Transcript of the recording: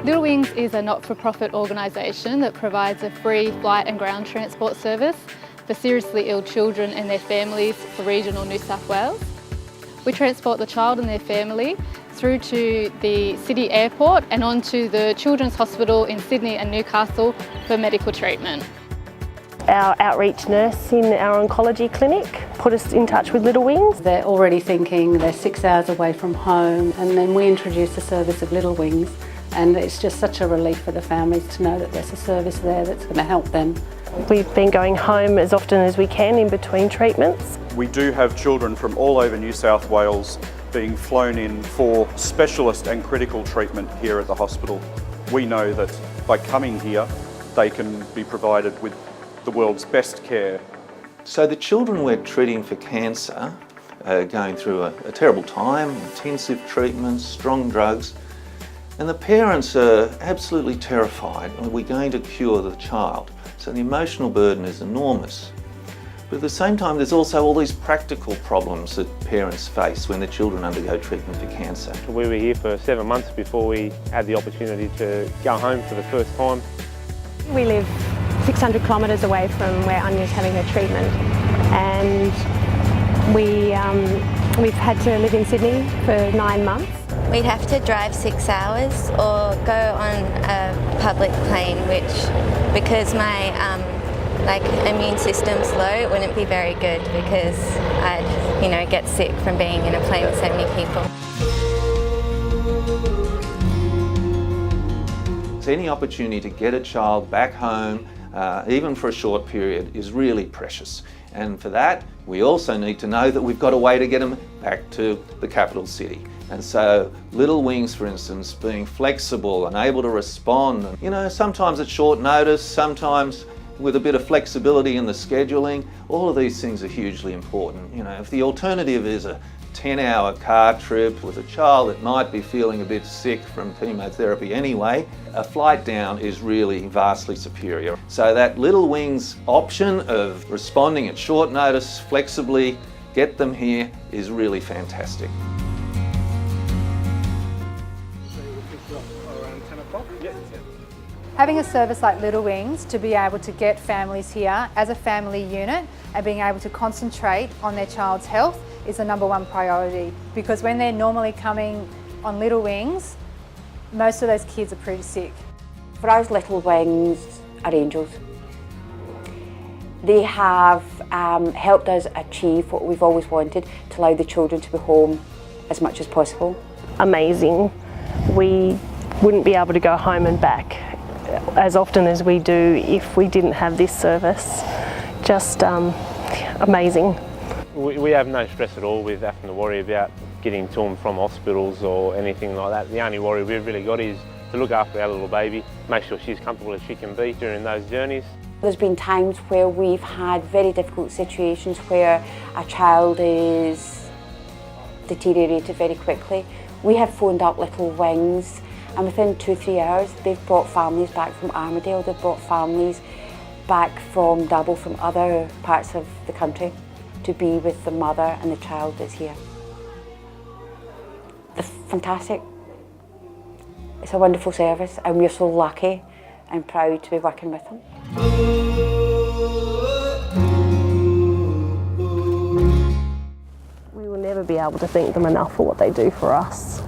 Little Wings is a not-for-profit organisation that provides a free flight and ground transport service for seriously ill children and their families for regional New South Wales. We transport the child and their family through to the city airport and on to the Children's Hospital in Sydney and Newcastle for medical treatment. Our outreach nurse in our oncology clinic put us in touch with Little Wings. They're already thinking they're 6 hours away from home, and then we introduce the service of Little Wings, and it's just such a relief for the families to know that there's a service there that's going to help them. We've been going home as often as we can in between treatments. We do have children from all over New South Wales being flown in for specialist and critical treatment here at the hospital. We know that by coming here, they can be provided with the world's best care. So the children we're treating for cancer are going through a terrible time, intensive treatments, strong drugs, and the parents are absolutely terrified. Are we going to cure the child? So the emotional burden is enormous. But at the same time, there's also all these practical problems that parents face when their children undergo treatment for cancer. We were here for 7 months before we had the opportunity to go home for the first time. We live 600 kilometres away from where Anya's having her treatment, and we've had to live in Sydney for 9 months. We'd have to drive 6 hours or go on a public plane, which, because my immune system's low, it wouldn't be very good because I'd, get sick from being in a plane with so many people. So any opportunity to get a child back home, even for a short period, is really precious. And for that, we also need to know that we've got a way to get them back to the capital city. And so Little Wings, for instance, being flexible and able to respond, sometimes at short notice, sometimes with a bit of flexibility in the scheduling, all of these things are hugely important. If the alternative is a 10-hour car trip with a child that might be feeling a bit sick from chemotherapy anyway, a flight down is really vastly superior. So that Little Wings option of responding at short notice, flexibly, get them here, is really fantastic. Having a service like Little Wings to be able to get families here as a family unit and being able to concentrate on their child's health is the #1 priority, because when they're normally coming on Little Wings, most of those kids are pretty sick. For us, Little Wings are angels. They have helped us achieve what we've always wanted, to allow the children to be home as much as possible. Amazing. We wouldn't be able to go home and back as often as we do if we didn't have this service. Just amazing. We have no stress at all with having to worry about getting to and from hospitals or anything like that. The only worry we've really got is to look after our little baby, make sure she's comfortable as she can be during those journeys. There's been times where we've had very difficult situations where a child is deteriorated very quickly. We have phoned up Little Wings, and within 2-3 hours they've brought families back from Armadale, they've brought families back from Double, from other parts of the country, to be with the mother and the child that's here. They're fantastic. It's a wonderful service, and we're so lucky and proud to be working with them. We will never be able to thank them enough for what they do for us.